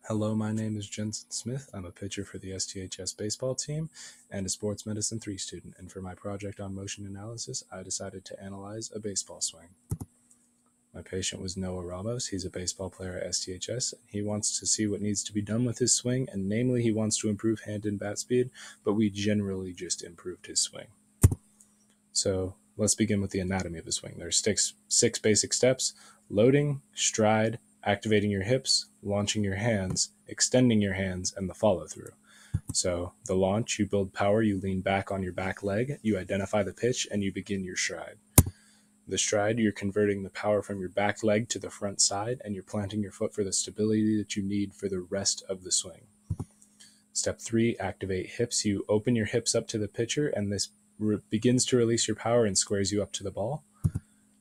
Hello, my name is Jensen Smith. I'm a pitcher for the STHS baseball team and a sports medicine 3 student. And for my project on motion analysis, I decided to analyze a baseball swing. My patient was Noah Ramos. He's a baseball player at STHS. He wants to see what needs to be done with his swing, and namely, he wants to improve hand and bat speed, but we generally just improved his swing. So let's begin with the anatomy of the swing. There's six basic steps: loading, stride, activating your hips, launching your hands, extending your hands, and the follow through. So the launch, you build power, you lean back on your back leg, you identify the pitch, and you begin your stride. The stride, you're converting the power from your back leg to the front side, and you're planting your foot for the stability that you need for the rest of the swing. Step 3, activate hips. You open your hips up to the pitcher, and this begins to release your power and squares you up to the ball.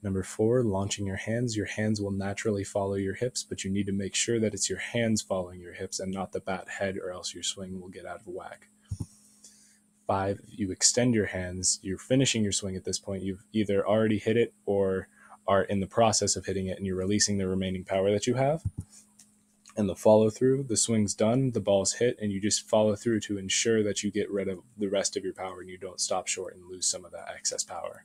Number 4, launching your hands. Your hands will naturally follow your hips, but you need to make sure that it's your hands following your hips and not the bat head, or else your swing will get out of whack. 5, you extend your hands. You're finishing your swing at this point. You've either already hit it or are in the process of hitting it, and you're releasing the remaining power that you have. And the follow through, the swing's done, the ball's hit, and you just follow through to ensure that you get rid of the rest of your power and you don't stop short and lose some of that excess power.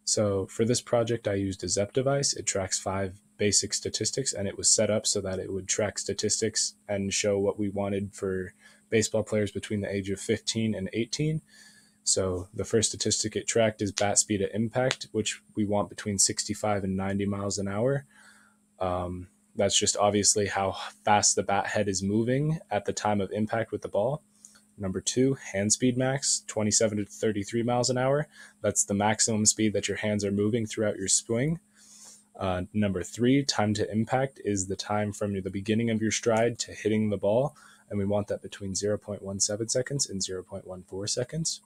So for this project, I used a ZEP device. It tracks 5 basic statistics, and it was set up so that it would track statistics and show what we wanted for baseball players between the age of 15 and 18. So the first statistic it tracked is bat speed at impact, which we want between 65 and 90 miles an hour. That's just obviously how fast the bat head is moving at the time of impact with the ball. Number 2, hand speed max, 27 to 33 miles an hour. That's the maximum speed that your hands are moving throughout your swing. Number 3, time to impact is the time from the beginning of your stride to hitting the ball, and we want that between 0.17 seconds and 0.14 seconds.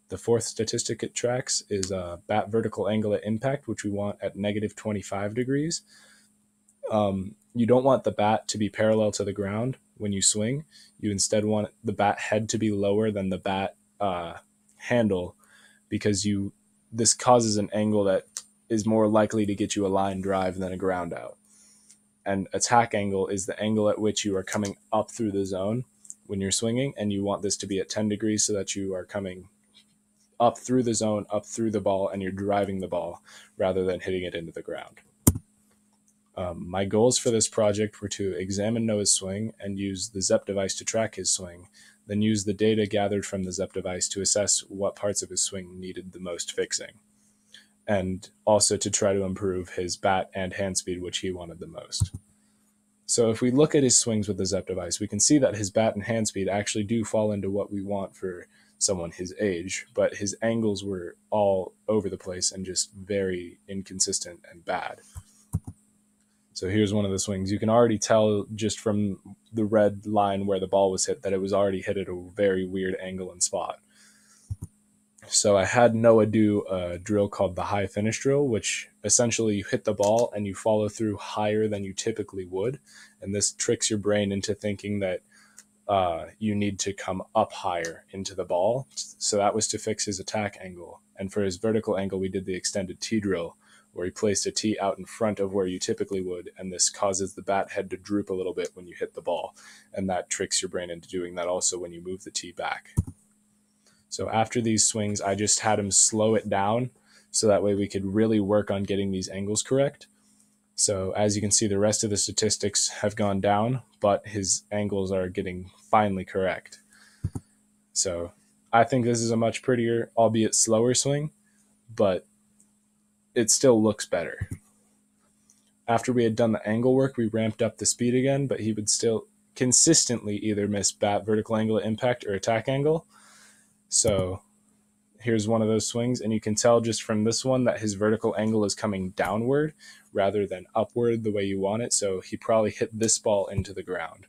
The 4th statistic it tracks is bat vertical angle at impact, which we want at negative 25 degrees. You don't want the bat to be parallel to the ground when you swing. You instead want the bat head to be lower than the bat handle, because this causes an angle that is more likely to get you a line drive than a ground out. And attack angle is the angle at which you are coming up through the zone when you're swinging, and you want this to be at 10 degrees so that you are coming up through the zone, up through the ball, and you're driving the ball rather than hitting it into the ground. My goals for this project were to examine Noah's swing and use the ZEP device to track his swing, then use the data gathered from the ZEP device to assess what parts of his swing needed the most fixing, and also to try to improve his bat and hand speed, which he wanted the most. So if we look at his swings with the ZEP device, we can see that his bat and hand speed actually do fall into what we want for someone his age, but his angles were all over the place and just very inconsistent and bad. So here's one of the swings. You can already tell just from the red line where the ball was hit that it was already hit at a very weird angle and spot. So I had Noah do a drill called the high finish drill, which essentially you hit the ball and you follow through higher than you typically would. And this tricks your brain into thinking that you need to come up higher into the ball. So that was to fix his attack angle. And for his vertical angle, we did the extended T drill, where he placed a tee out in front of where you typically would, and this causes the bat head to droop a little bit when you hit the ball, and that tricks your brain into doing that also when you move the tee back. So after these swings, I just had him slow it down so that way we could really work on getting these angles correct. So as you can see, the rest of the statistics have gone down, but his angles are getting finally correct. So I think this is a much prettier, albeit slower swing, but it still looks better. After we had done the angle work, we ramped up the speed again, but he would still consistently either miss bat vertical angle at impact or attack angle. So here's one of those swings, and you can tell just from this one that his vertical angle is coming downward rather than upward the way you want it. So he probably hit this ball into the ground.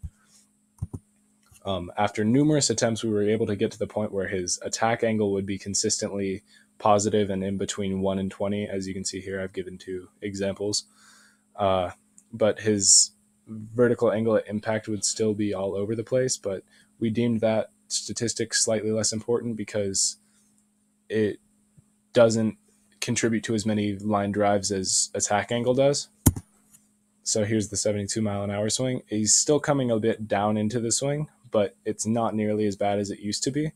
After numerous attempts, we were able to get to the point where his attack angle would be consistently positive and in between 1 and 20. As you can see here, I've given 2 examples. But his vertical angle at impact would still be all over the place, but we deemed that statistic slightly less important because it doesn't contribute to as many line drives as attack angle does. So here's the 72-mile-an-hour swing. He's still coming a bit down into the swing, but it's not nearly as bad as it used to be.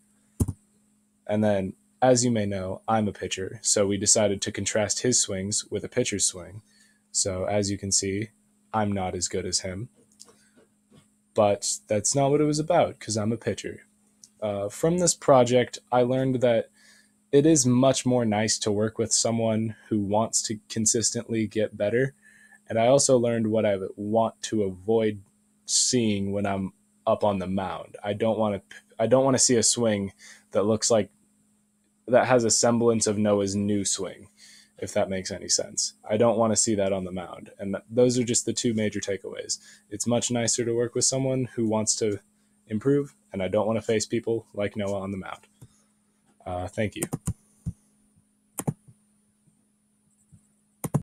And then, as you may know, I'm a pitcher, so we decided to contrast his swings with a pitcher's swing. So as you can see, I'm not as good as him. But that's not what it was about, because I'm a pitcher. From this project, I learned that it is much more nice to work with someone who wants to consistently get better. And I also learned what I want to avoid seeing when I'm up on the mound. I don't want to see a swing that looks like that has a semblance of Noah's new swing, if that makes any sense. I don't want to see that on the mound. And those are just the two major takeaways. It's much nicer to work with someone who wants to improve, and I don't want to face people like Noah on the mound. Thank you.